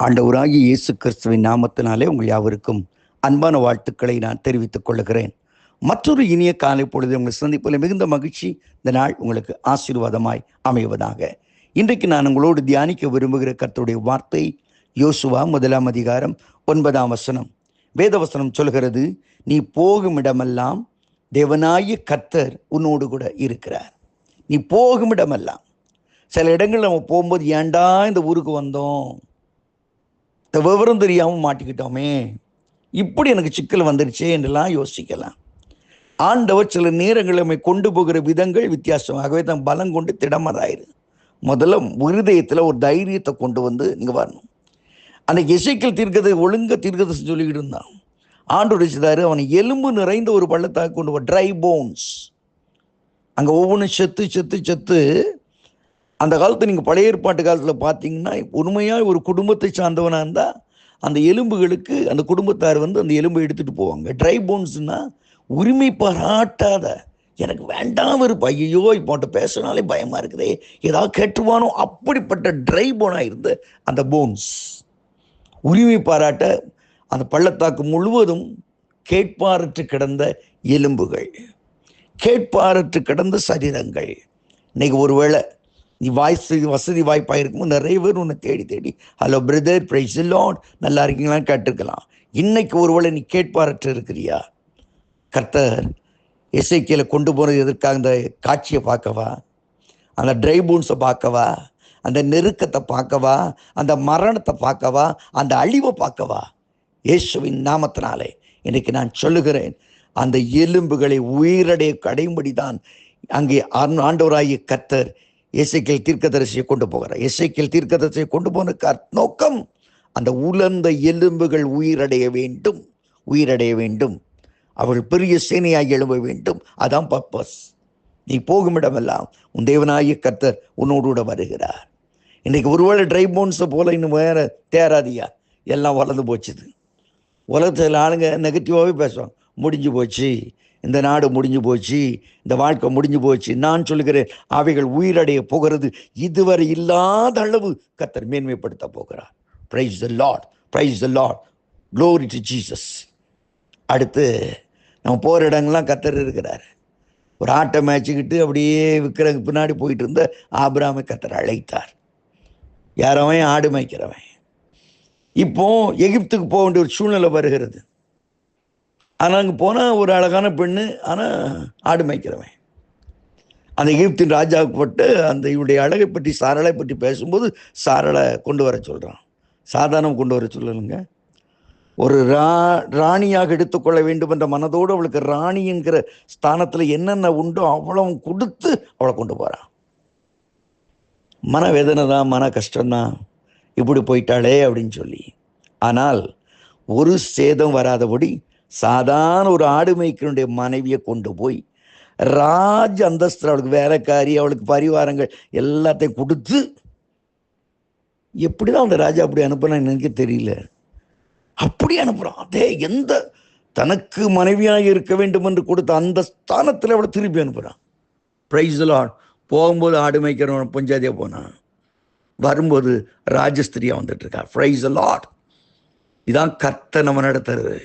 ஆண்டவராகிய இயேசு கிறிஸ்துவின் நாமத்தினாலே உங்கள் யாவருக்கும் அன்பான வாழ்த்துக்களை நான் தெரிவித்துக் கொள்கிறேன். மற்றொரு இனிய காலை பொழுது உங்கள் சந்திப்பில் மிகுந்த மகிழ்ச்சி. இந்த நாள் உங்களுக்கு ஆசீர்வாதமாய் அமைவதாக. இன்றைக்கு நான் உங்களோடு தியானிக்க விரும்புகிற கர்த்தருடைய வார்த்தை யோசுவா 1 அதிகாரம் 9 வசனம். வேதவசனம் சொல்கிறது, நீ போகும் இடமெல்லாம் தேவனாகிய கர்த்தர் உன்னோடு கூட இருக்கிறார். நீ போகும் இடமெல்லாம். சில இடங்கள் நம்ம போகும்போது ஏண்டா இந்த ஊருக்கு வந்தோம், இந்த விவரம் தெரியாமல் மாட்டிக்கிட்டோமே, இப்படி எனக்கு சிக்கல் வந்துருச்சே என்றெல்லாம் யோசிக்கலாம். ஆண்டவர் சில நேரங்கள் நம்மை கொண்டு போகிற விதங்கள் வித்தியாசமாகவே தான் பலம் கொண்டு திடமதாயிரு. முதல்ல இருதயத்தில் ஒரு தைரியத்தை கொண்டு வந்து நீங்கள் வரணும். அன்னைக்கு எசேக்கியேல் தீர்க்கதை ஒழுங்க தீர்க்கதை சொல்லிக்கிட்டு இருந்தான். ஆண்டவர் செய்தாரு, அவனை எலும்பு நிறைந்த ஒரு பள்ளத்தாக்கு கொண்டு வர, ட்ரை போன்ஸ். அங்கே ஒவ்வொன்றும் செத்து செத்து செத்து. அந்த காலத்தில் நீங்கள் பழைய ஏற்பாட்டு காலத்தில் பார்த்தீங்கன்னா, உண்மையாக ஒரு குடும்பத்தை சார்ந்தவனாக இருந்தால் அந்த எலும்புகளுக்கு அந்த குடும்பத்தார் வந்து அந்த எலும்பை எடுத்துகிட்டு போவாங்க. ட்ரை போன்ஸ்னா உரிமை பாராட்டாத, எனக்கு வேண்டாம் இருப்பா, ஐயோ இப்போ பேசினாலே பயமாக இருக்குதே, ஏதாவது கேட்டுருவானோ, அப்படிப்பட்ட ட்ரை போனாக இருந்த அந்த போன்ஸ் உரிமை பாராட்ட அந்த பள்ளத்தாக்கு முழுவதும் கேட்பாரற்று கிடந்த எலும்புகள், கேட்பாரற்று கிடந்த சரீரங்கள். இன்னைக்கு ஒருவேளை நீ வசதி வாய்ப்பாக இருக்கும்போது நிறைய பேர் உன்னை தேடி தேடி, hello brother, price the Lord, நல்லா இருக்கீங்களான்னு கேட்டிருக்கலாம். இன்னைக்கு ஒருவேளை நீ கேட்பாரற்று இருக்கிறியா? கர்த்தர் எசேக்கியேலை கொண்டு போனது எதற்காக? அந்த காட்சியை பார்க்கவா, அந்த ட்ரை போன்ஸை பார்க்கவா, அந்த நெருக்கத்தை பார்க்கவா, அந்த மரணத்தை பார்க்கவா, அந்த அழிவை பார்க்கவா? இயேசுவின் நாமத்தினாலே இன்னைக்கு நான் சொல்லுகிறேன், அந்த எலும்புகளை உயிரடைய கடையும்படி தான் அங்கே ஆண்டவராகிய கர்த்தர் எசேக்கியேல் தீர்க்கதரிசியை கொண்டு போகிறார். எசேக்கியேல் தீர்க்கதரிசியை கொண்டு போன நோக்கம், அந்த உலர்ந்த எலும்புகள் உயிரடைய வேண்டும், உயிரடைய வேண்டும், அவர்கள் பெரிய சேனையாகி எழும்ப வேண்டும். அதான் பர்பஸ். நீ போகும் இடமெல்லாம் உன் தேவனாகிய கர்த்தர் உன்னோடு கூட வருகிறார். இன்னைக்கு ஒருவேளை ட்ரை போன்ஸை போல இன்னும் வேற தேராதியா, எல்லாம் வளர்ந்து போச்சுது. உலகத்தில் ஆளுங்க நெகட்டிவாகவே பேசுவாங்க, முடிஞ்சு போச்சு, இந்த நாடு முடிஞ்சு போச்சு, இந்த வாழ்க்கை முடிஞ்சு போச்சு. நான் சொல்லுகிறேன், அவைகள் உயிரடைய போகிறது. இதுவரை இல்லாத அளவு கர்த்தர் மேன்மைப்படுத்த போகிறார். Price the Lord, price the Lord, glory to Jesus. அடுத்து நம்ம போகிற இடங்கள்லாம் கர்த்தர் இருக்கிறார். ஒரு ஆட்டை மேய்ச்சிக்கிட்டு அப்படியே விற்கிற பின்னாடி போயிட்டு இருந்த ஆபிரகாமை கர்த்தர் அழைத்தார். யாரவன்? ஆடு மேய்க்கிறவன். இப்போ எகிப்துக்கு போக வேண்டிய ஒரு சூழ்நிலை வருகிறது. ஆனால் அங்கே போனால் ஒரு அழகான பெண்ணு, ஆனால் ஆடு மேய்க்கிறவன். அந்த எகிப்தின் ராஜாவுக்கு பட்டு அந்த இவருடைய அழகை பற்றி, சாரலை பற்றி பேசும்போது சாரலை கொண்டு வர சொல்கிறான். சாதாரணம் கொண்டு வர சொல்லலுங்க, ஒரு ராணியாக எடுத்துக்கொள்ள வேண்டும் என்ற மனதோடு அவளுக்கு ராணி என்கிற ஸ்தானத்தில் என்னென்ன உண்டோ அவ்வளவு கொடுத்து அவளை கொண்டு போகிறான். மனவேதனை தான், மன கஷ்டம்தான், இப்படி போயிட்டாளே அப்படின்னு சொல்லி. ஆனால் ஒரு சேதம் வராதபடி சாதாரண ஒரு ஆடு மேய்க்கனுடைய மனைவியை கொண்டு போய் ராஜ அந்தஸ்து, அவளுக்கு வேலைக்காரி, அவளுக்கு பரிவாரங்கள் எல்லாத்தையும் கொடுத்து, எப்படிதான் அந்த ராஜா அப்படி அனுப்புனான்னு எனக்கு தெரியல, அப்படி அனுப்புறான். அதே எந்த தனக்கு மனைவியாக இருக்க வேண்டும் என்று கொடுத்த அந்த ஸ்தானத்தில் அவளை திருப்பி அனுப்புறான். Praise the lord. போகும்போது ஆடு மேய்க்கிறவன் பொஞ்சாதியா போனான், வரும்போது ராஜஸ்திரியா வந்துட்டு இருக்கா. Praise the lord. இதான் கர்த்தர் நம்ம நடத்துறது.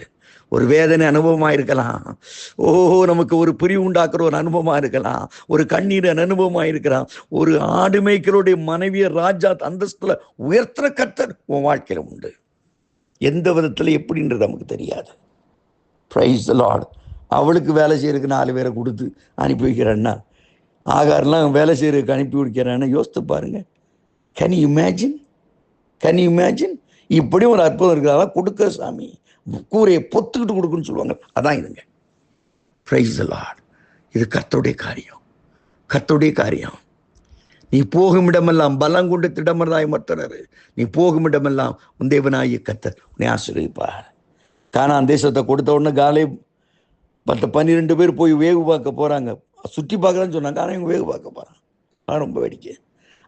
ஒரு வேதனை அனுபவமாக இருக்கலாம், நமக்கு ஒரு பிரிவு உண்டாக்குற ஒரு அனுபவமாக இருக்கலாம், ஒரு கண்ணீர் அனுபவமாக இருக்கலாம். ஒரு ஆடு மேய்க்கிறோடைய மனைவியை ராஜா அந்தஸ்துல உயர்த்துற கர்த்தர் உன் வாழ்க்கையில உண்டு. எந்த விதத்தில் எப்படின்றது நமக்கு தெரியாது. Price the Lord. அவளுக்கு வேலை செய்யறதுக்கு 4 பேரை கொடுத்து அனுப்பி வைக்கிறேன்னா, ஆகாரெல்லாம் வேலை செய்யறதுக்கு அனுப்பி வைக்கிறேன்னா யோசித்து பாருங்க. Can you imagine? Can you imagine? இப்படி ஒரு அற்புதம் இருக்கிறதா? கொடுக்க சாமி, கூரையை பொத்துக்கிட்டு கொடுக்குன்னு சொல்லுவாங்க. அதான் இதுங்க. Price the Lord. இது கர்த்தருடைய காரியம், கர்த்தருடைய காரியம். நீ போகும் இடமெல்லாம் பலம் கொண்டு திடமதாய் மற்றனர். நீ போகும் இடமெல்லாம் உன் தேவனாகிய கர்த்தர் உன்னை ஆசீர்வதிப்பார். கானான் தேசத்தை கொடுத்த உடனே காலை 12 பேர் போய் வேவு பார்க்க போறாங்க, சுற்றி பார்க்கலான்னு சொன்னாங்க. ஆனால் இவங்க வேவு பார்க்க போறான். ரொம்ப வேடிக்கை.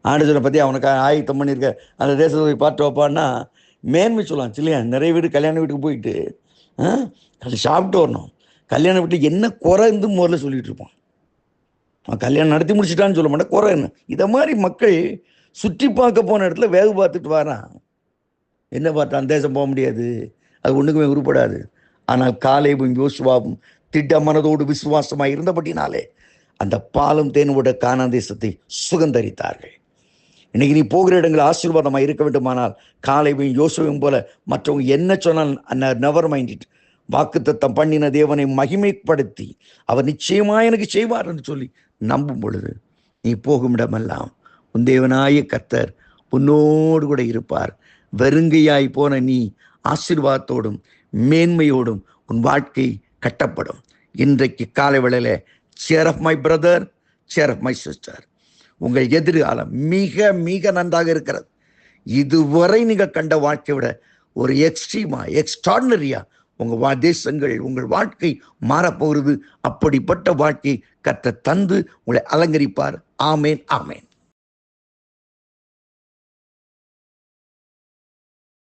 ஆண்டு சொன்ன பற்றி அவனுக்கு ஆயத்தம் பண்ணியிருக்க அந்த தேசத்தை போய் பார்த்து வைப்பான்னா மேன்மை சொல்லலாம் இல்லையா? நிறைய பேர் கல்யாண வீட்டுக்கு போயிட்டு அது சாப்பிட்டு வரணும், கல்யாண வீட்டுக்கு என்ன குறைந்து முதல்ல சொல்லிட்டு இருப்பான். கல்யாணம் நடத்தி முடிச்சுட்டான்னு சொல்ல மாட்டேன், குறை என்ன. இதை மாதிரி மக்கள் சுற்றி பார்க்க போன இடத்துல வேவு பார்த்துட்டு வரான். என்ன பார்த்தா அந்த தேசம் போக முடியாது, அது ஒன்றுக்குமே உருப்படாது. ஆனால் காலேபும் யோசுவாவும் திட்ட மனதோடு விசுவாசமாக இருந்தபடினாலே அந்த பாலும் தேனோட கானான் தேசத்தை சுகந்தரித்தார்கள். இன்னைக்கு நீ போகிற இடங்கள் ஆசீர்வாதமாக இருக்க வேண்டுமானால் காலேபும் யோசுவாவும் போல மற்றவங்க என்ன சொன்னால் நெவர் மைண்ட் இட். வாக்குத்தத்தம் பண்ணின தேவனை மகிமைப்படுத்தி அவர் நிச்சயமா எனக்கு செய்வார் என்று சொல்லி நம்பும் பொழுது நீ போகும் இடமெல்லாம் உன் தேவனாய கர்த்தர் உன்னோடு கூட இருப்பார். வெறுங்கையாய் போன நீ ஆசீர்வாதத்தோடும் மேன்மையோடும் உன் வாழ்க்கை கட்டப்படும். இன்றைக்கு காலை வேளையில share of my brother, share of my sister, உங்கள் எதிர்காலம் மிக மிக நன்றாக இருக்கிறது. இதுவரை நீங்கள் கண்ட வாழ்க்கையை விட ஒரு எக்ஸ்ட்ராடினரியா உங்கள் தேசங்கள், உங்கள் வாழ்க்கை மாறப்போகிறது. அப்படிப்பட்ட வாழ்க்கை கர்த்தர் தந்து உங்களை அலங்கரிப்பார். ஆமேன், ஆமேன்.